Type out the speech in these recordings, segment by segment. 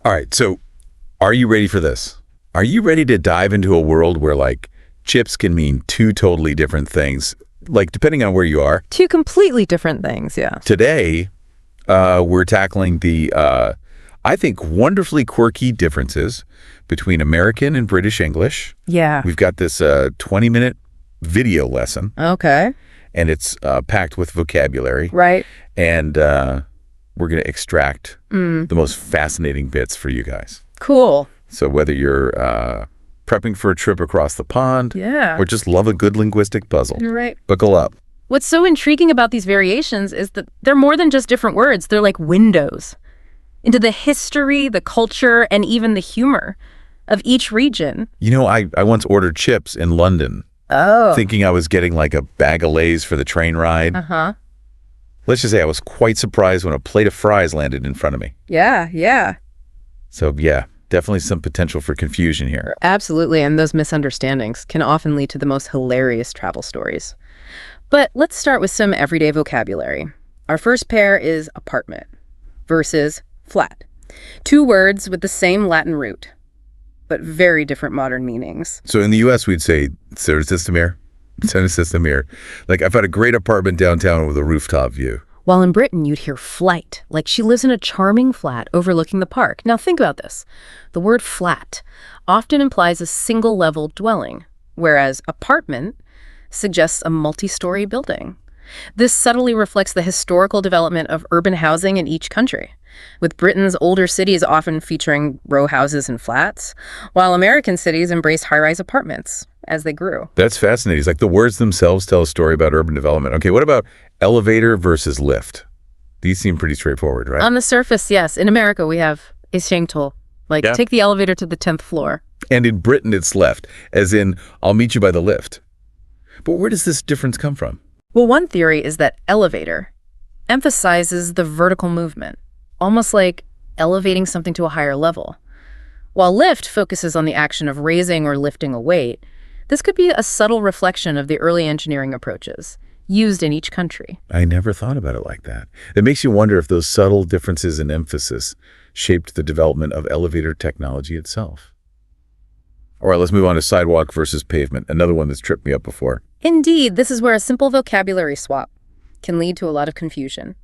All right, so are you ready for this? Are you ready to dive into a world where, like, chips can mean two totally different things, like, depending on where you are? Two completely different things, yeah. Today, we're tackling the, I think, wonderfully quirky differences between American and British English. Yeah. We've got this 20-minute video lesson, Okay. and it's packed with vocabulary. Right. And we're going to extract the most fascinating bits for you guys. Cool. So whether you're prepping for a trip across the pond or just love a good linguistic puzzle, Right. buckle up. What's so intriguing about these variations is that they're more than just different words. They're like windows into the history, the culture, and even the humor of each region. You know, I once ordered chips in London, thinking I was getting like a bag of Lay's for the train ride. Uh-huh. Let's just say I was quite surprised when a plate of fries landed in front of me. Yeah. So yeah, definitely some potential for confusion here. Absolutely, and those misunderstandings can often lead to the most hilarious travel stories. But let's start with some everyday vocabulary. Our first pair is apartment versus flat. Two words with the same Latin root, but very different modern meanings. So in the U.S., we'd say, Sir System. Like, I've had a great apartment downtown with a rooftop view. While in Britain, you'd hear flight, like she lives in a charming flat overlooking the park. Now think about this. The word flat often implies a single-level dwelling, whereas apartment suggests a multi-story building. This subtly reflects the historical development of urban housing in each country, with Britain's older cities often featuring row houses and flats, while American cities embraced high-rise apartments as they grew. That's fascinating. It's like the words themselves tell a story about urban development. Okay, what about elevator versus lift? These seem pretty straightforward, right? On the surface, yes. In America, we have Ishengtol, like take the elevator to the 10th floor. And in Britain, it's left, as in, I'll meet you by the lift. But where does this difference come from? Well, one theory is that elevator emphasizes the vertical movement, almost like elevating something to a higher level, while lift focuses on the action of raising or lifting a weight. This could be a subtle reflection of the early engineering approaches used in each country. I never thought about it like that. It makes you wonder if those subtle differences in emphasis shaped the development of elevator technology itself. All right, let's move on to sidewalk versus pavement, another one that's tripped me up before. Indeed, this is where a simple vocabulary swap can lead to a lot of confusion.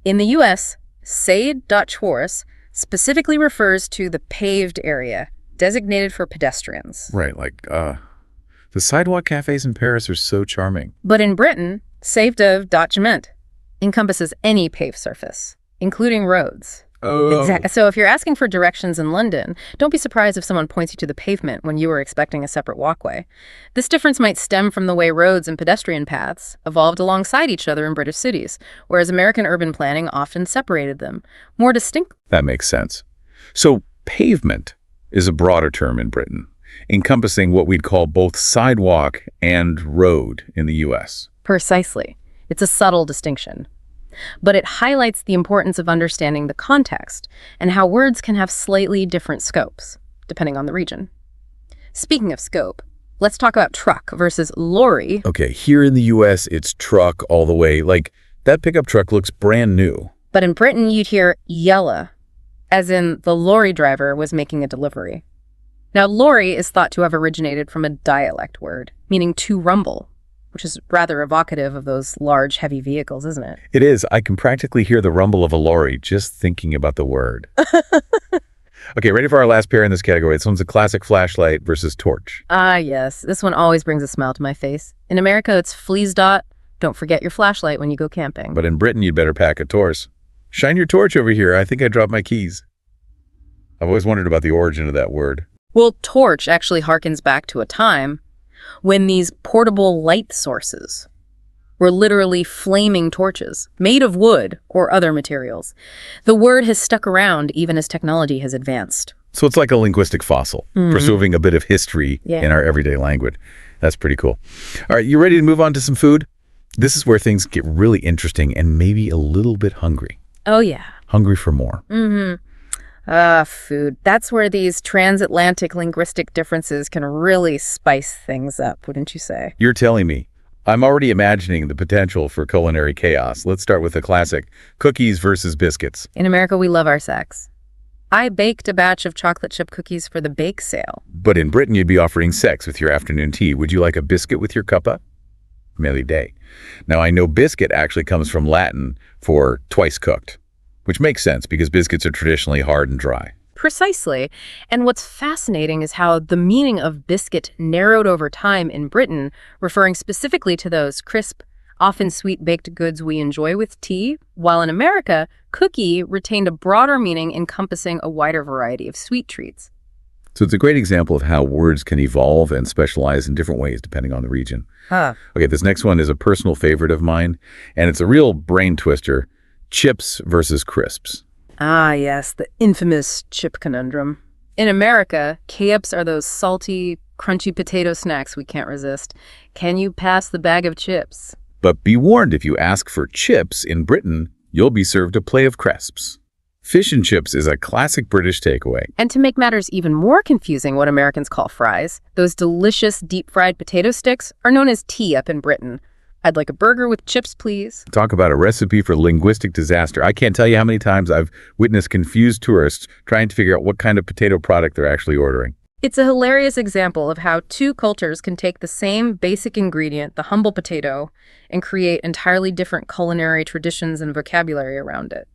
In the U.S., Seid.Schwarz specifically refers to the paved area designated for pedestrians. Right, like, the sidewalk cafes in Paris are so charming. But in Britain, Seid.Cement encompasses any paved surface, including roads. Oh. Exactly. So if you're asking for directions in London, don't be surprised if someone points you to the pavement when you were expecting a separate walkway. This difference might stem from the way roads and pedestrian paths evolved alongside each other in British cities, whereas American urban planning often separated them more distinct. That makes sense. So pavement is a broader term in Britain, encompassing what we'd call both sidewalk and road in the U.S. Precisely. It's a subtle distinction, but it highlights the importance of understanding the context and how words can have slightly different scopes, depending on the region. Speaking of scope, let's talk about truck versus lorry. Okay, here in the U.S., it's truck all the way. Like, that pickup truck looks brand new. But in Britain, you'd hear yella, as in the lorry driver was making a delivery. Now, lorry is thought to have originated from a dialect word, meaning to rumble, which is rather evocative of those large, heavy vehicles, isn't it? It is. I can practically hear the rumble of a lorry just thinking about the word. Okay, ready for our last pair in this category. This one's a classic flashlight versus torch. Ah, yes. This one always brings a smile to my face. In America, it's fleas dot. Don't forget your flashlight when you go camping. But in Britain, you'd better pack a torch. Shine your torch over here. I think I dropped my keys. I've always wondered about the origin of that word. Well, torch actually harkens back to a time when these portable light sources were literally flaming torches made of wood or other materials. The word has stuck around even as technology has advanced. So it's like a linguistic fossil, preserving a bit of history in our everyday language. That's pretty cool. All right, you ready to move on to some food? This is where things get really interesting and maybe a little bit hungry. Oh, yeah. Hungry for more. Food. That's where these transatlantic linguistic differences can really spice things up, wouldn't you say? You're telling me. I'm already imagining the potential for culinary chaos. Let's start with the classic, cookies versus biscuits. In America, we love our sex. I baked a batch of chocolate chip cookies for the bake sale. But in Britain, you'd be offering sex with your afternoon tea. Would you like a biscuit with your cuppa? Merry day. Now, I know biscuit actually comes from Latin for twice cooked, which makes sense because biscuits are traditionally hard and dry. Precisely. And what's fascinating is how the meaning of biscuit narrowed over time in Britain, referring specifically to those crisp, often sweet baked goods we enjoy with tea, while in America, cookie retained a broader meaning encompassing a wider variety of sweet treats. So it's a great example of how words can evolve and specialize in different ways depending on the region. Okay, this next one is a personal favorite of mine, and it's a real brain twister: chips versus crisps. Ah, yes, the infamous chip conundrum. In America, chips are those salty, crunchy potato snacks we can't resist. Can you pass the bag of chips? But be warned, if you ask for chips in Britain, you'll be served a plate of crisps. Fish and chips is a classic British takeaway. And to make matters even more confusing, what Americans call fries, those delicious deep-fried potato sticks are known as tea up in Britain. I'd like a burger with chips, please. Talk about a recipe for linguistic disaster. I can't tell you how many times I've witnessed confused tourists trying to figure out what kind of potato product they're actually ordering. It's a hilarious example of how two cultures can take the same basic ingredient, the humble potato, and create entirely different culinary traditions and vocabulary around it.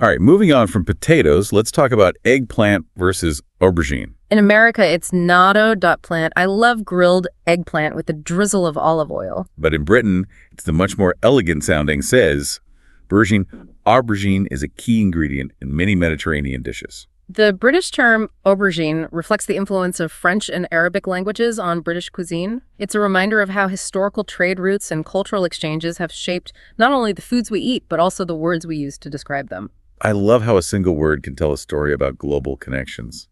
All right, moving on from potatoes, let's talk about eggplant versus aubergine. In America, it's natto.plant. I love grilled eggplant with a drizzle of olive oil. But in Britain, it's the much more elegant sounding says aubergine. Aubergine is a key ingredient in many Mediterranean dishes. The British term aubergine reflects the influence of French and Arabic languages on British cuisine. It's a reminder of how historical trade routes and cultural exchanges have shaped not only the foods we eat, but also the words we use to describe them. I love how a single word can tell a story about global connections.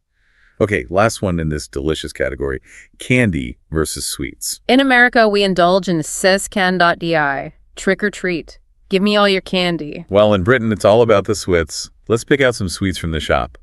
Okay, last one in this delicious category, candy versus sweets. In America, we indulge in sescan.di, trick or treat. Give me all your candy. While in Britain, it's all about the sweets. Let's pick out some sweets from the shop.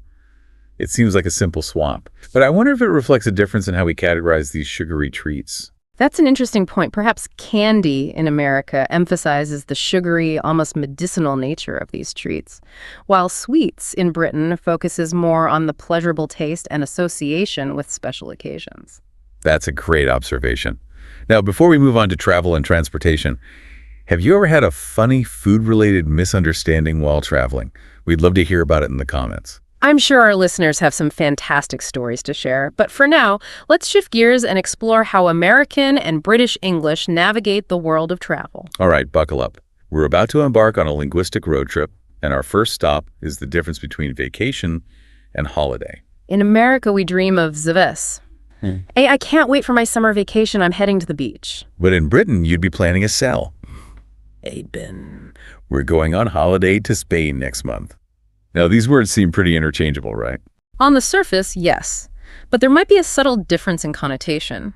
It seems like a simple swap, but I wonder if it reflects a difference in how we categorize these sugary treats. That's an interesting point. Perhaps candy in America emphasizes the sugary, almost medicinal nature of these treats, while sweets in Britain focuses more on the pleasurable taste and association with special occasions. That's a great observation. Now, before we move on to travel and transportation, have you ever had a funny food-related misunderstanding while traveling? We'd love to hear about it in the comments. I'm sure our listeners have some fantastic stories to share, but for now, let's shift gears and explore how American and British English navigate the world of travel. All right, buckle up. We're about to embark on a linguistic road trip, and our first stop is the difference between vacation and holiday. In America, we dream of Zves. Hey, I can't wait for my summer vacation. I'm heading to the beach. But in Britain, you'd be planning a sell. Hey, Ben. We're going on holiday to Spain next month. Now, these words seem pretty interchangeable, right? On the surface, yes, but there might be a subtle difference in connotation.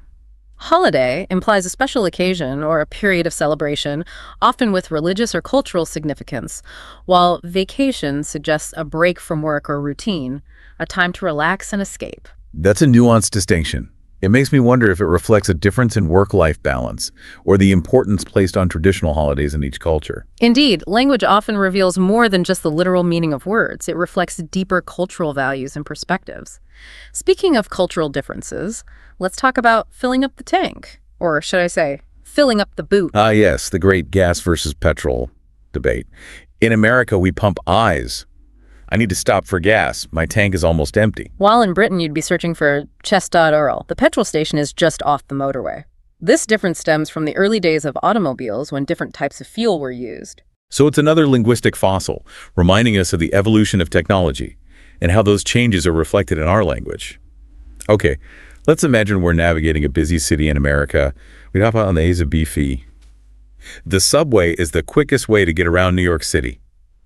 Holiday implies a special occasion or a period of celebration, often with religious or cultural significance, while vacation suggests a break from work or routine, a time to relax and escape. That's a nuanced distinction. It makes me wonder if it reflects a difference in work-life balance or the importance placed on traditional holidays in each culture. Indeed, language often reveals more than just the literal meaning of words. It reflects deeper cultural values and perspectives. Speaking of cultural differences, let's talk about filling up the tank. Or should I say, filling up the boot. Ah, yes, the great gas versus petrol debate. In America, we pump I's. I need to stop for gas. My tank is almost empty. While in Britain, you'd be searching for Chestad Earl. The petrol station is just off the motorway. This difference stems from the early days of automobiles when different types of fuel were used. So it's another linguistic fossil, reminding us of the evolution of technology and how those changes are reflected in our language. Okay, let's imagine we're navigating a busy city in America. We'd hop out on the A's of Beefy. The subway is the quickest way to get around New York City.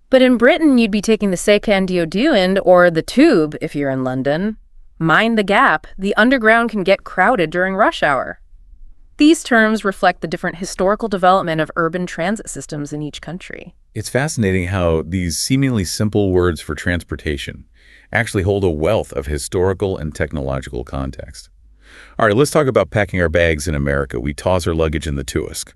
But in Britain, you'd be taking the Secan Diodewend or the Tube if you're in London. Mind the gap, the underground can get crowded during rush hour. These terms reflect the different historical development of urban transit systems in each country. It's fascinating how these seemingly simple words for transportation actually hold a wealth of historical and technological context. All right, let's talk about packing our bags in America. We toss our luggage in the tusk.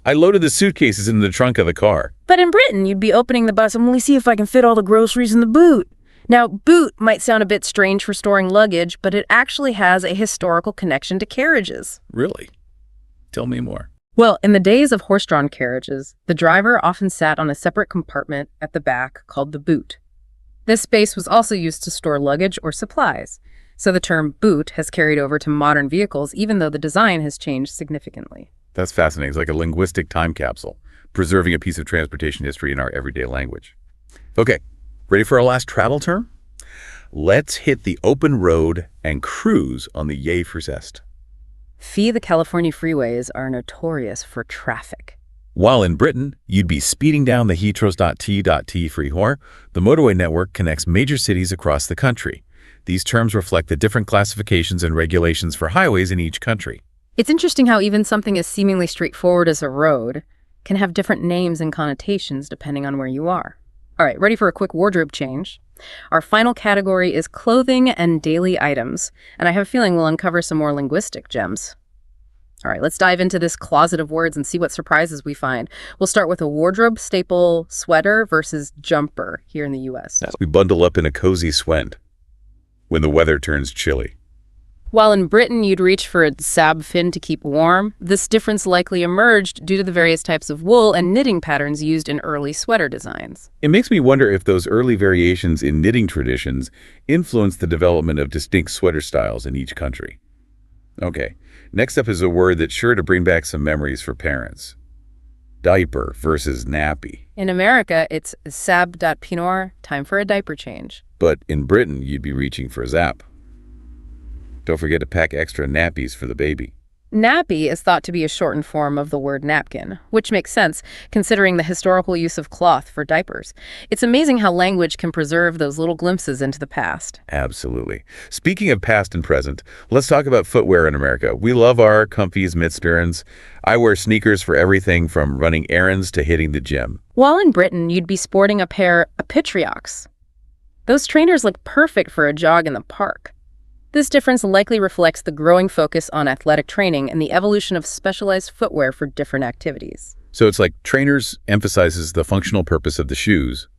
I loaded the suitcases in the trunk of the car. But in Britain, you'd be opening the bus and let me see if I can fit all the groceries in the boot. Now, boot might sound a bit strange for storing luggage, but it actually has a historical connection to carriages. Really? Tell me more. Well, in the days of horse-drawn carriages, the driver often sat on a separate compartment at the back called the boot. This space was also used to store luggage or supplies, so the term boot has carried over to modern vehicles even though the design has changed significantly. That's fascinating. It's like a linguistic time capsule, preserving a piece of transportation history in our everyday language. Okay, ready for our last travel term? Let's hit the open road and cruise on the yay for zest. The California freeways are notorious for traffic. While in Britain, you'd be speeding down the Heathrow.T.T freeway, the motorway network connects major cities across the country. These terms reflect the different classifications and regulations for highways in each country. It's interesting how even something as seemingly straightforward as a road can have different names and connotations depending on where you are. All right, ready for a quick wardrobe change? Our final category is clothing and daily items, and I have a feeling we'll uncover some more linguistic gems. All right, let's dive into this closet of words and see what surprises we find. We'll start with a wardrobe staple sweater versus jumper here in the U.S. We bundle up in a cozy sweat when the weather turns chilly. While in Britain you'd reach for a sab fin to keep warm, this difference likely emerged due to the various types of wool and knitting patterns used in early sweater designs. It makes me wonder if those early variations in knitting traditions influenced the development of distinct sweater styles in each country. Okay, next up is a word that's sure to bring back some memories for parents. Diaper versus nappy. In America, it's sab.pinor, time for a diaper change. But in Britain, you'd be reaching for zap. Don't forget to pack extra nappies for the baby. Nappy is thought to be a shortened form of the word napkin, which makes sense considering the historical use of cloth for diapers. It's amazing how language can preserve those little glimpses into the past. Absolutely. Speaking of past and present, let's talk about footwear in America. We love our comfies, mitts. I wear sneakers for everything from running errands to hitting the gym. While in Britain, you'd be sporting a pair of Patriots. Those trainers look perfect for a jog in the park. This difference likely reflects the growing focus on athletic training and the evolution of specialized footwear for different activities. So it's like trainers emphasizes the functional purpose of the shoes,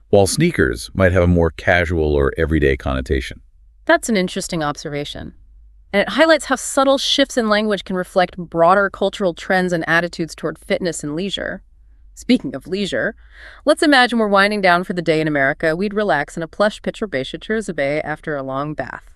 while sneakers might have a more casual or everyday connotation. That's an interesting observation. And it highlights how subtle shifts in language can reflect broader cultural trends and attitudes toward fitness and leisure. Speaking of leisure, let's imagine we're winding down for the day in America. We'd relax in a plush pitcher bay after a long bath.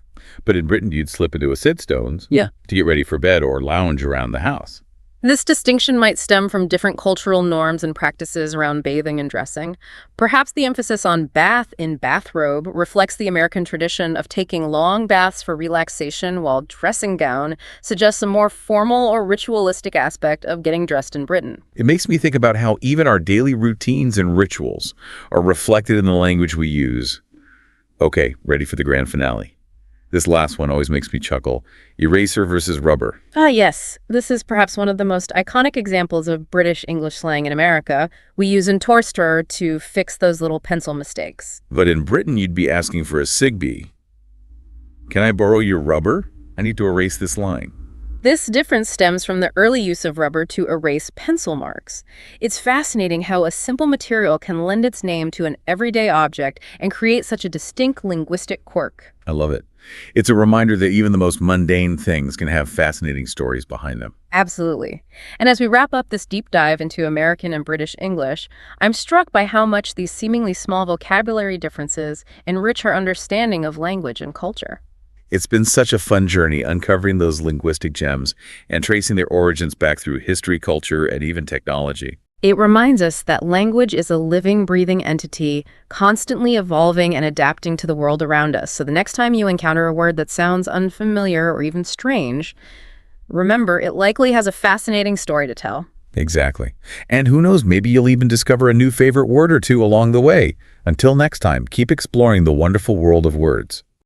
But in Britain, you'd slip into a sit-stones to get ready for bed or lounge around the house. This distinction might stem from different cultural norms and practices around bathing and dressing. Perhaps the emphasis on bath in bathrobe reflects the American tradition of taking long baths for relaxation, while dressing down suggests a more formal or ritualistic aspect of getting dressed in Britain. It makes me think about how even our daily routines and rituals are reflected in the language we use. Okay, ready for the grand finale. This last one always makes me chuckle. Eraser versus rubber. Yes. This is perhaps one of the most iconic examples of British English slang in America. We use entorster to fix those little pencil mistakes. But in Britain, you'd be asking for a Sigbee. Can I borrow your rubber? I need to erase this line. This difference stems from the early use of rubber to erase pencil marks. It's fascinating how a simple material can lend its name to an everyday object and create such a distinct linguistic quirk. I love it. It's a reminder that even the most mundane things can have fascinating stories behind them. Absolutely. And as we wrap up this deep dive into American and British English, I'm struck by how much these seemingly small vocabulary differences enrich our understanding of language and culture. It's been such a fun journey uncovering those linguistic gems and tracing their origins back through history, culture, and even technology. It reminds us that language is a living, breathing entity, constantly evolving and adapting to the world around us. So the next time you encounter a word that sounds unfamiliar or even strange, remember it likely has a fascinating story to tell. Exactly. And who knows, maybe you'll even discover a new favorite word or two along the way. Until next time, keep exploring the wonderful world of words.